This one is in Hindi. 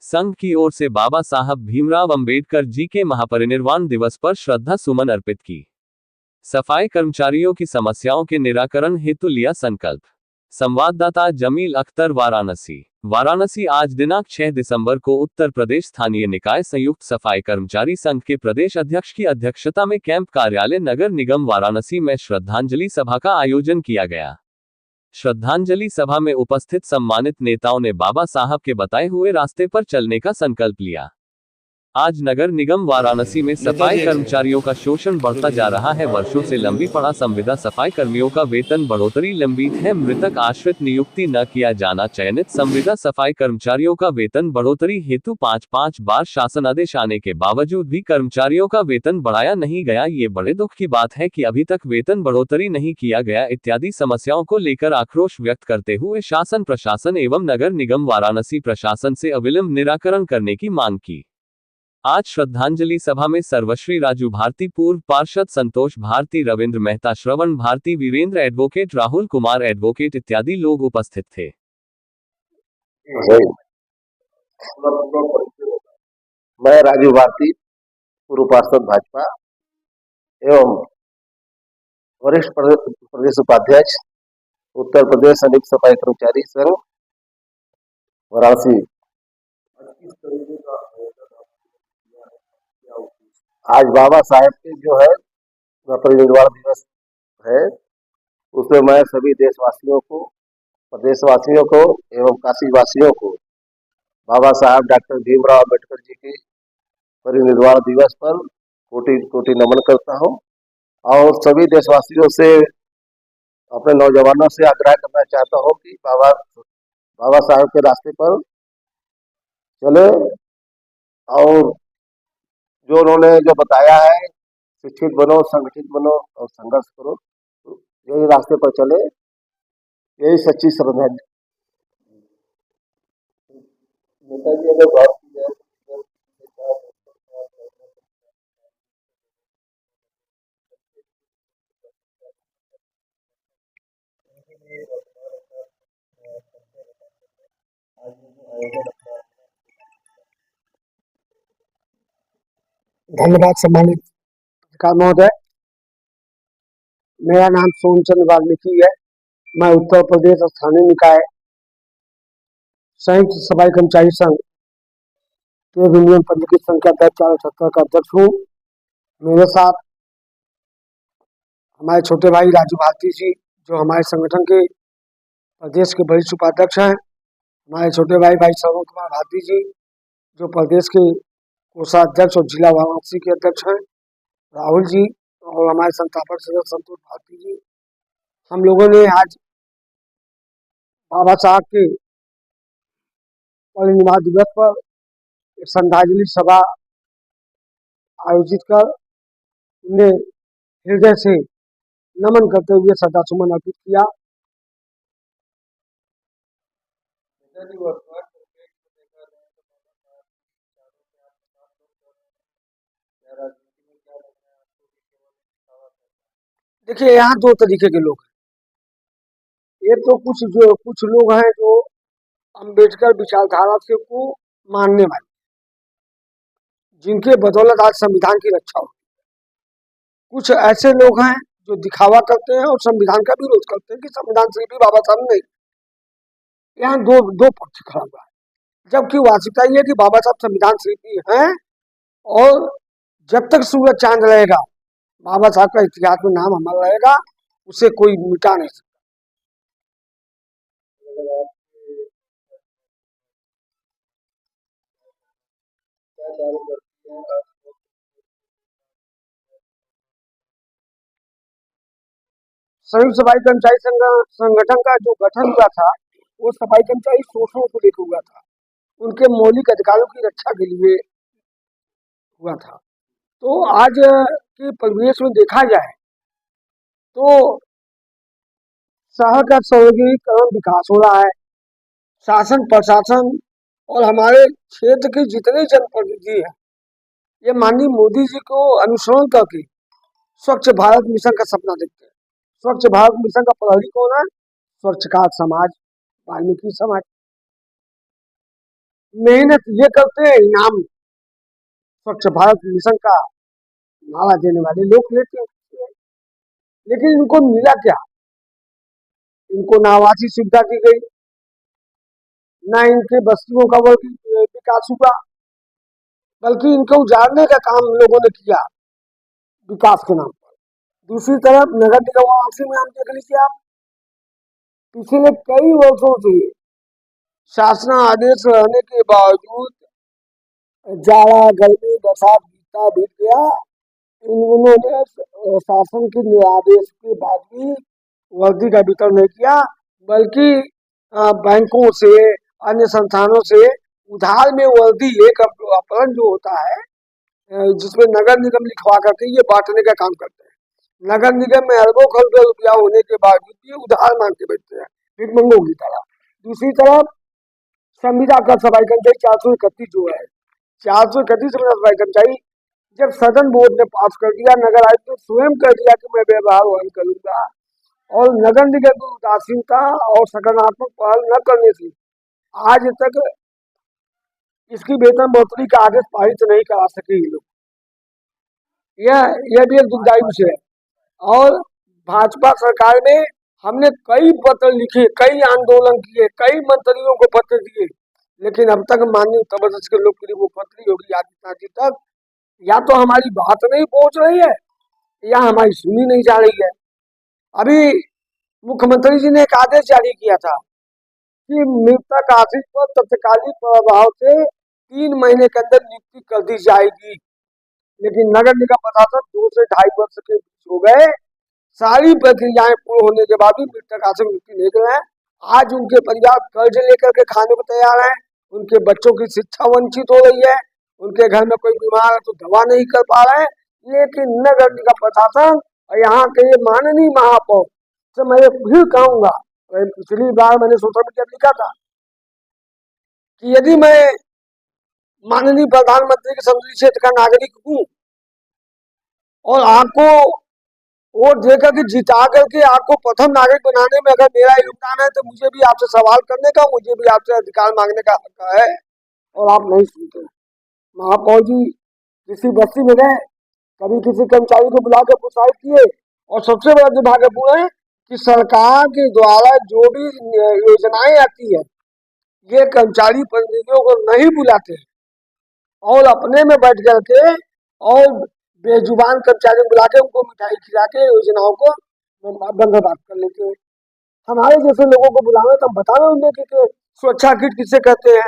संघ की ओर से बाबा साहब भीमराव अंबेडकर जी के महापरिनिर्वाण दिवस पर श्रद्धा सुमन अर्पित की। सफाई कर्मचारियों की समस्याओं के निराकरण हेतु लिया संकल्प। संवाददाता जमील अख्तर, वाराणसी। आज दिनांक 6 दिसंबर को उत्तर प्रदेश स्थानीय निकाय संयुक्त सफाई कर्मचारी संघ के प्रदेश अध्यक्ष की अध्यक्षता में कैंप कार्यालय नगर निगम वाराणसी में श्रद्धांजलि सभा का आयोजन किया गया। श्रद्धांजलि सभा में उपस्थित सम्मानित नेताओं ने बाबा साहब के बताए हुए रास्ते पर चलने का संकल्प लिया। आज नगर निगम वाराणसी में सफाई कर्मचारियों का शोषण बढ़ता जा रहा है। वर्षों से लंबी पड़ा संविदा सफाई कर्मियों का वेतन बढ़ोतरी लंबित है। मृतक आश्रित नियुक्ति न किया जाना। चयनित संविदा सफाई कर्मचारियों का वेतन बढ़ोतरी हेतु 5-5 बार शासनादेश आने के बावजूद भी कर्मचारियों का वेतन बढ़ाया नहीं गया। ये बड़े दुख की बात है कि अभी तक वेतन बढ़ोतरी नहीं किया गया। इत्यादि समस्याओं को लेकर आक्रोश व्यक्त करते हुए शासन प्रशासन एवं नगर निगम वाराणसी प्रशासन से अविलंब निराकरण करने की मांग की। आज श्रद्धांजलि सभा में सर्वश्री राजू भारती, पूर्व पार्षद संतोष भारती, रविंद्र मेहता, श्रवण भारती, वीरेंद्र एडवोकेट, राहुल कुमार एडवोकेट इत्यादि लोग उपस्थित थे। मैं राजू भारती, पूर्व पार्षद भाजपा एवं वरिष्ठ प्रदेश उपाध्यक्ष उत्तर प्रदेश संयुक्त सफाई कर्मचारी संघ वाराणसी। आज बाबा साहेब के जो है परिनिर्वाण दिवस है, उसमें मैं सभी देशवासियों को, प्रदेशवासियों को एवं काशी वासियों को बाबा साहब डॉक्टर भीमराव अंबेडकर जी के परिनिर्वाण दिवस पर कोटि कोटि नमन करता हूं और सभी देशवासियों से, अपने नौजवानों से आग्रह करना चाहता हूं कि बाबा साहब के रास्ते पर चले और जो उन्होंने जो बताया है, शिक्षित बनो, संगठित बनो और संघर्ष करो, तो यही रास्ते पर चले, यही सच्ची श्रद्धांजलि। नेताजी अगर बात की जाए धन्यवाद सम्मानित अधिकार महोदय। मेरा नाम सोमचंद वाल्मीकि है। मैं उत्तर प्रदेश स्थानीय निकाय संयुक्त सफाई कर्मचारी संघ ट्रेड यूनियन पंजीकृत संख्या 478 का अध्यक्ष हूँ। मेरे साथ हमारे छोटे भाई राजू भारती जी, जो हमारे संगठन के प्रदेश के वरिष्ठ उपाध्यक्ष हैं, हमारे छोटे भाई श्रवण कुमार भारती जी, जो प्रदेश के कोषाध्यक्ष और जिला वाराणसी के अध्यक्ष हैं, राहुल जी, और हमारे संस्थापक सदस्य संतोष भारती जी। हम लोगों ने आज बाबा साहब के परिनिर्वाण दिवस पर एक श्रद्धांजलि सभा आयोजित कर उन्हें हृदय से नमन करते हुए श्रद्धा सुमन अर्पित किया। देखिए, यहाँ दो तरीके के लोग हैं। एक तो कुछ लोग हैं जो अंबेडकर विचारधारा से को मानने वाले, जिनके बदौलत आज संविधान की रक्षा हो। कुछ ऐसे लोग हैं जो दिखावा करते हैं और संविधान का विरोध करते हैं कि संविधान से भी बाबा साहब नहीं। यहाँ दो पक्ष खड़ा हुआ है, जबकि वास्तविकता ये है कि बाबा साहब संविधान शिल्पी हैं और जब तक सूरज चांद रहेगा, बाबा साहब का इतिहास में नाम अमर रहेगा, उसे कोई मिटा नहीं सकता। संयुक्त सफाई कर्मचारी संगठन का जो गठन हुआ था, वो सफाई कर्मचारी शोषण को लेकर हुआ था, उनके मौलिक अधिकारों की रक्षा के लिए हुआ था। तो आज के परिवेश में देखा जाए तो शहर का सौंदर्यीकरण विकास हो रहा है। शासन प्रशासन और हमारे क्षेत्र के जितने जनप्रतिनिधि हैं, ये माननीय मोदी जी को अनुसरण करके स्वच्छ भारत मिशन का सपना देखते हैं। स्वच्छ भारत मिशन का प्रहरी कौन है? स्वच्छ का समाज, वाल्मीकि समाज। मेहनत ये करते हैं, इनाम स्वच्छ भारत मिशन का नारा देने वाले लोग लेते हैं, लेकिन इनको मिला क्या? इनको ना आवासीय सुविधा दी गई, ना इनके बस्तियों का विकास हुआ, बल्कि इनको उजाड़ने का काम लोगों ने किया विकास के नाम पर। दूसरी तरफ नगर निगम आवासी में हम देख लीजिए आप, पिछले कई वर्षों से शासन आदेश रहने के बावजूद जाड़ा गर्मी बरसात बीतता बीत गया, इन्होंने शासन के आदेश के बाद भी वर्दी का वितरण नहीं किया, बल्कि बैंकों से अन्य संस्थानों से उधार में वर्दी एक अपहरण जो होता है, जिसमें नगर निगम लिखवा करके ये बांटने का काम करते हैं। नगर निगम में अरबों खरबों रुपया होने के बावजूद भी उधार मांग के बैठते हैं भिखमंगों की तरह। दूसरी तरफ संविदा कर सफाई कर्मचारी 431 जो है, 431 सफाई कर्मचारी जब सदन बोर्ड ने पास कर दिया, नगर आयुक्त ने स्वयं कर दिया कि मैं व्यवहार वहन करूंगा, और नगर निगम की उदासीनता और सकारात्मक पहल न करने से आज तक इसकी वेतन बढ़ोतरी का आदेश पारित नहीं करा सके ये लोग। यह भी एक दुखदायी विषय है। और भाजपा सरकार में हमने कई पत्र लिखे, कई आंदोलन किए, कई मंत्रियों को पत्र दिए, लेकिन अब तक माननीय उत्तर प्रदेश के लोकप्रिय मुख्यमंत्री योगी आदित्यनाथ जी तक या तो हमारी बात नहीं पहुंच रही है या हमारी सुनी नहीं जा रही है। अभी मुख्यमंत्री जी ने एक आदेश जारी किया था कि मृतक आश्रित पर तत्कालिक प्रभाव से 3 महीने के अंदर नियुक्ति कर दी जाएगी, लेकिन नगर निगम प्रशासन 2 से 2.5 वर्ष के बीच हो गए, सारी प्रक्रियाएं पूर्ण होने के बाद भी मृतक आश्रित नियुक्ति नहीं कर रहे हैं। आज उनके परिवार कर्ज लेकर के खाने को तैयार है, उनके बच्चों की शिक्षा वंचित हो रही है, उनके घर में कोई बीमार है तो दवा नहीं कर पा रहे हैं, लेकिन नगर निगम प्रशासन और यहाँ के ये माननीय महापौर से मैं फिर कहूंगा, पिछली बार मैंने सोशल मीडिया पर लिखा था कि यदि मैं माननीय प्रधानमंत्री के संसदीय क्षेत्र का नागरिक हूँ और आपको वोट देकर के जिता करके आपको प्रथम नागरिक बनाने में अगर मेरा योगदान है, तो मुझे भी आपसे सवाल करने का, मुझे भी आपसे अधिकार मांगने का हक है, और आप नहीं सुनते। महापौर जी किसी बस्ती में गए, कभी किसी कर्मचारी को बुला कर प्रोत्साहित किए, और सबसे बड़ा दुर्भाग्यपूर्ण है कि सरकार के द्वारा जो भी योजनाएं आती है ये कर्मचारी प्रतिनिधियों को नहीं बुलाते और अपने में बैठ करके और बेजुबान कर्मचारियों को बुला के उनको मिठाई खिला के योजनाओं को बंदोबस्त कर लेते हैं। हमारे जैसे लोगों को बुलावे तो हम बतावे उन्हें कि सुरक्षा किट किसे कहते हैं,